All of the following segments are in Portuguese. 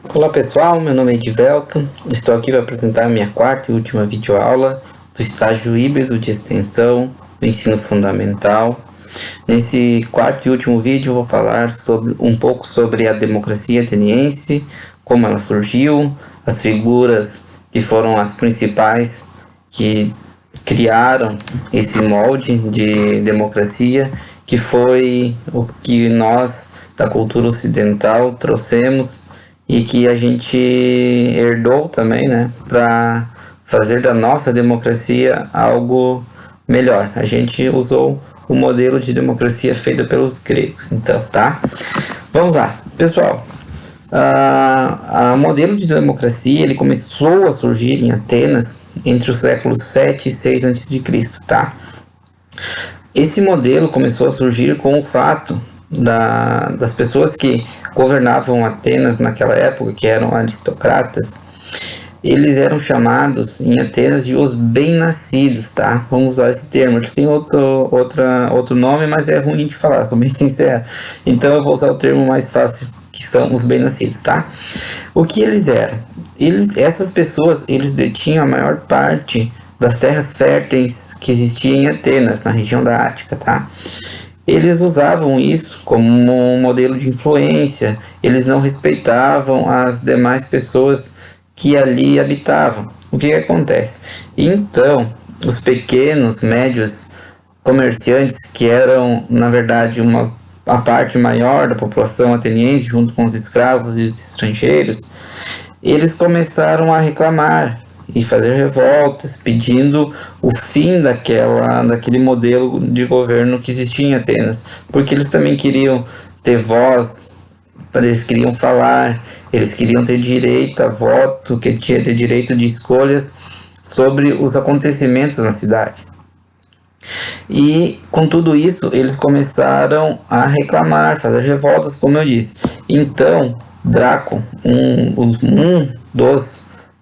Olá pessoal, meu nome é Edivelton, estou aqui para apresentar a minha quarta e última videoaula do estágio híbrido de extensão do ensino fundamental. Nesse quarto e último vídeo eu vou falar um pouco sobre a democracia ateniense, como ela surgiu, as figuras que foram as principais que criaram esse molde de democracia, que foi o que nós da cultura ocidental trouxemos e que a gente herdou também, né, para fazer da nossa democracia algo melhor. A gente usou o modelo de democracia feito pelos gregos, então, tá? Vamos lá, pessoal. O modelo de democracia ele começou a surgir em Atenas entre os séculos 7 e 6 a.C., tá? Esse modelo começou a surgir com o fato das pessoas que governavam Atenas naquela época, que eram aristocratas. Eles eram chamados em Atenas de os bem-nascidos, tá? Vamos usar esse termo. Eles têm outro nome, mas é ruim de falar, sou bem sincero. Então eu vou usar o termo mais fácil, que são os bem-nascidos, tá? O que eles eram? Essas pessoas, eles detinham a maior parte das terras férteis que existiam em Atenas, na região da Ática, tá? Eles usavam isso como um modelo de influência, eles não respeitavam as demais pessoas que ali habitavam. O que acontece? Então, os pequenos, médios comerciantes, que eram, na verdade, a parte maior da população ateniense, junto com os escravos e os estrangeiros, eles começaram a reclamar e fazer revoltas, pedindo o fim daquele modelo de governo que existia em Atenas, porque eles também queriam ter voz, eles queriam falar, eles queriam ter direito a voto, que tinha ter direito de escolhas sobre os acontecimentos na cidade. E com tudo isso, eles começaram a reclamar, fazer revoltas, como eu disse. Então, Dráco,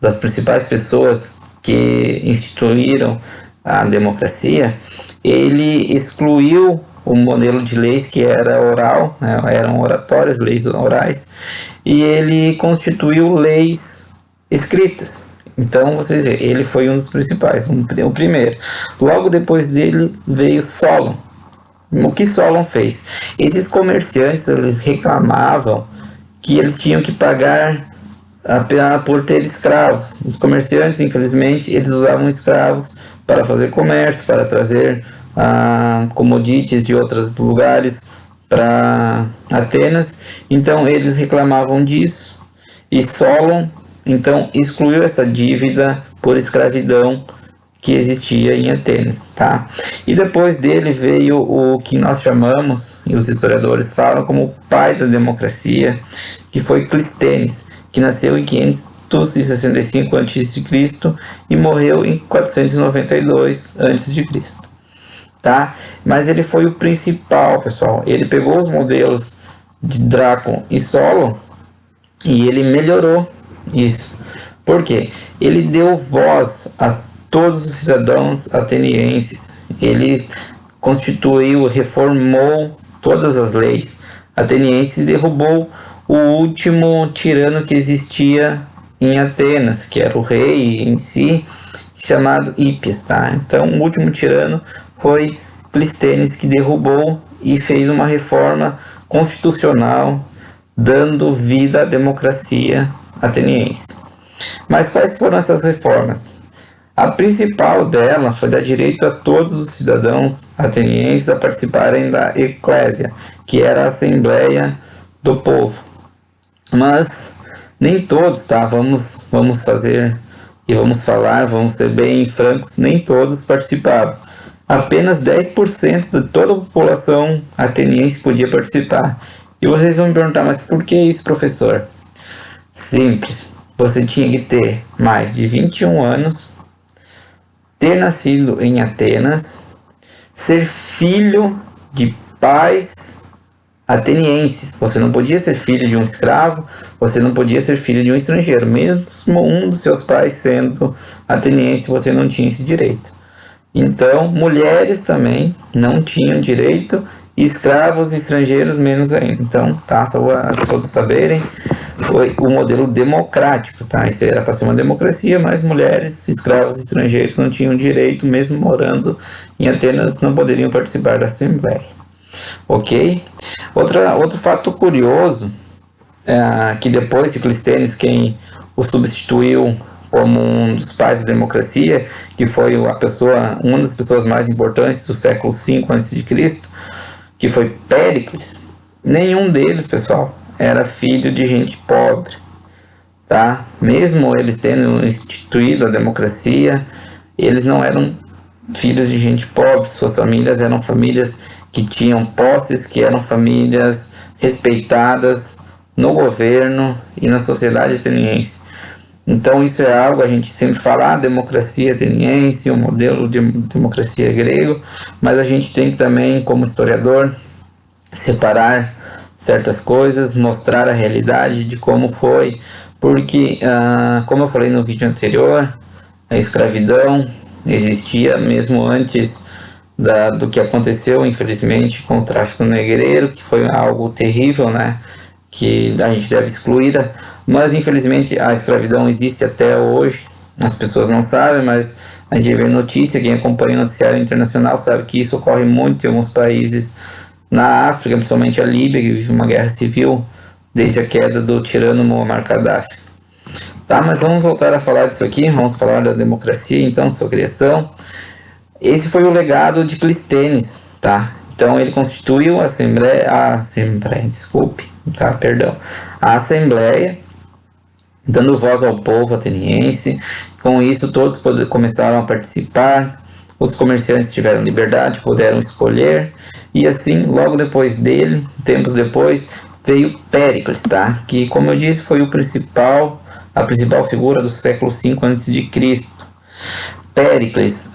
das principais pessoas que instituíram a democracia, ele excluiu o modelo de leis que era oral, né, eram oratórias, leis orais, e ele constituiu leis escritas. Então, vocês veem, ele foi um dos principais, o primeiro. Logo depois dele veio Solon. O que Solon fez? Esses comerciantes, eles reclamavam que eles tinham que pagar por ter escravos. Os comerciantes, infelizmente, eles usavam escravos para fazer comércio, para trazer commodities de outros lugares para Atenas. Então, eles reclamavam disso e Solon, então, excluiu essa dívida por escravidão que existia em Atenas, tá? E depois dele veio o que nós chamamos, e os historiadores falam, como o pai da democracia, que foi Clístenes, que nasceu em 565 a.C. e morreu em 492 a.C., tá? Mas ele foi o principal, pessoal. Ele pegou os modelos de Dráco e Solon e ele melhorou isso. Por quê? Ele deu voz a todos os cidadãos atenienses. Ele constituiu, reformou todas as leis atenienses e derrubou o último tirano que existia em Atenas, que era o rei em si, chamado Hípias, tá? Então, o último tirano foi Clístenes, que derrubou e fez uma reforma constitucional, dando vida à democracia ateniense. Mas quais foram essas reformas? A principal dela foi dar direito a todos os cidadãos atenienses a participarem da eclésia, que era a assembleia do povo. Mas nem todos, tá? Vamos fazer e vamos falar, vamos ser bem francos, nem todos participavam. Apenas 10% de toda a população ateniense podia participar. E vocês vão me perguntar, mas por que isso, professor? Simples. Você tinha que ter mais de 21 anos, ter nascido em Atenas, ser filho de pais atenienses. Você não podia ser filho de um escravo, você não podia ser filho de um estrangeiro. Mesmo um dos seus pais sendo ateniense, você não tinha esse direito. Então, mulheres também não tinham direito, e escravos e estrangeiros menos ainda. Então, tá, só para todos saberem. foi o modelo democrático, tá? Isso era para ser uma democracia, mas mulheres, escravos estrangeiros não tinham direito, mesmo morando em Atenas, não poderiam participar da Assembleia. Ok? Outro fato curioso é que depois de Clístenes, quem o substituiu como um dos pais da democracia, que foi uma das pessoas mais importantes do século V a.C., que foi Péricles, nenhum deles, pessoal, era filho de gente pobre, tá? Mesmo eles tendo instituído a democracia, eles não eram filhos de gente pobre, suas famílias eram famílias que tinham posses, que eram famílias respeitadas no governo e na sociedade ateniense. Então isso é algo, a gente sempre fala, democracia ateniense, o modelo de democracia grego, mas a gente tem que também, como historiador, separar certas coisas, mostrar a realidade de como foi, porque, como eu falei no vídeo anterior, a escravidão existia mesmo antes do que aconteceu, infelizmente, com o tráfico negreiro, que foi algo terrível, né? Que a gente deve excluir, mas infelizmente a escravidão existe até hoje. As pessoas não sabem, mas a gente vê notícia, quem acompanha o noticiário internacional sabe que isso ocorre muito em alguns países na África, principalmente a Líbia, que vive uma guerra civil desde a queda do tirano Muammar Gaddafi. Tá, mas vamos voltar a falar disso aqui, vamos falar da democracia, então, sua criação. Esse foi o legado de Clístenes, tá? Então ele constituiu a Assembleia, dando voz ao povo ateniense. Com isso, todos começaram a participar, os comerciantes tiveram liberdade, puderam escolher, e assim, logo depois dele, tempos depois, veio Péricles, tá? Que, como eu disse, foi a principal figura do século V a.C. Péricles,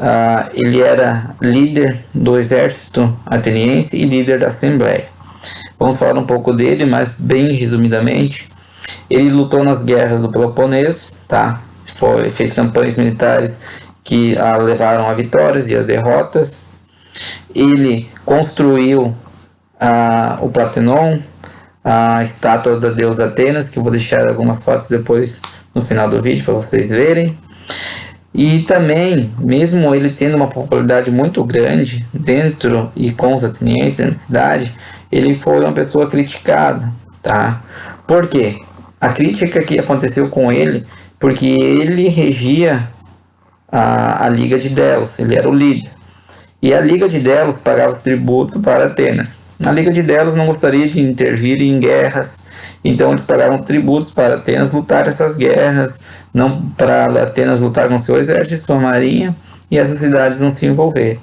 ele era líder do exército ateniense e líder da Assembleia. Vamos falar um pouco dele, mas bem resumidamente. Ele lutou nas guerras do Peloponeso, tá? Fez campanhas militares que levaram a vitórias e a derrotas. Ele construiu o Partenon, a estátua da deusa Atenas, que eu vou deixar algumas fotos depois no final do vídeo para vocês verem. E também, mesmo ele tendo uma popularidade muito grande dentro e com os atenienses dentro da cidade, ele foi uma pessoa criticada, tá? Por quê? A crítica que aconteceu com ele, porque ele regia a Liga de Delos, ele era o líder. E a Liga de Delos pagava tributo para Atenas. A Liga de Delos não gostaria de intervir em guerras, então eles pagavam tributos para Atenas lutar essas guerras, não para Atenas lutar com seu exército e sua marinha, e essas cidades não se envolverem.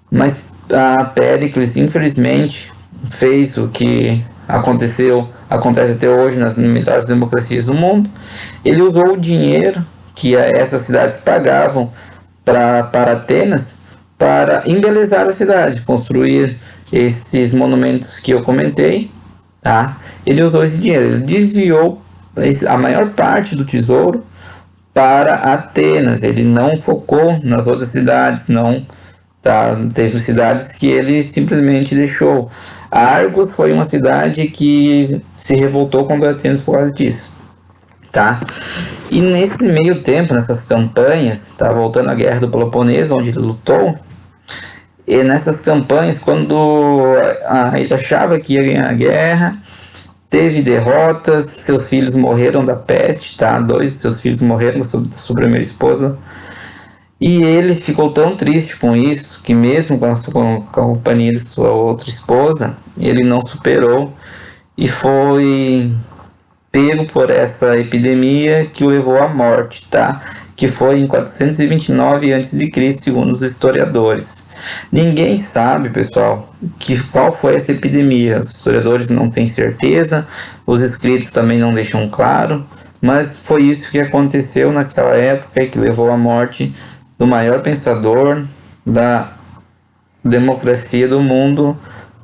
Mas a Péricles, infelizmente, fez o que acontece até hoje nas melhores democracias do mundo. Ele usou o dinheiro que essas cidades pagavam para Atenas para embelezar a cidade, construir esses monumentos que eu comentei, tá? Ele usou esse dinheiro, ele desviou a maior parte do tesouro para Atenas, ele não focou nas outras cidades, não, tá? Teve cidades que ele simplesmente deixou. Argos foi uma cidade que se revoltou contra Atenas por causa disso, tá? E nesse meio tempo, nessas campanhas, tá, voltando à guerra do Peloponeso, onde ele lutou, e nessas campanhas, quando ele achava que ia ganhar a guerra, teve derrotas, seus filhos morreram da peste, tá? 2 de seus filhos morreram da sua primeira esposa. E ele ficou tão triste com isso, que mesmo com a companhia de sua outra esposa, ele não superou e foi pego por essa epidemia que o levou à morte, tá? Que foi em 429 a.C., segundo os historiadores. Ninguém sabe, pessoal, qual foi essa epidemia. Os historiadores não têm certeza, os escritos também não deixam claro, mas foi isso que aconteceu naquela época e que levou à morte do maior pensador da democracia do mundo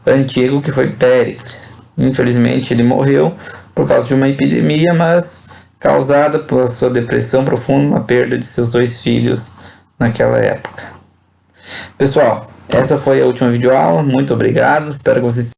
antigo, que foi Péricles. Infelizmente ele morreu por causa de uma epidemia, mas causada por sua depressão profunda, a perda de seus 2 filhos naquela época. Pessoal, essa foi a última videoaula, muito obrigado, espero que vocês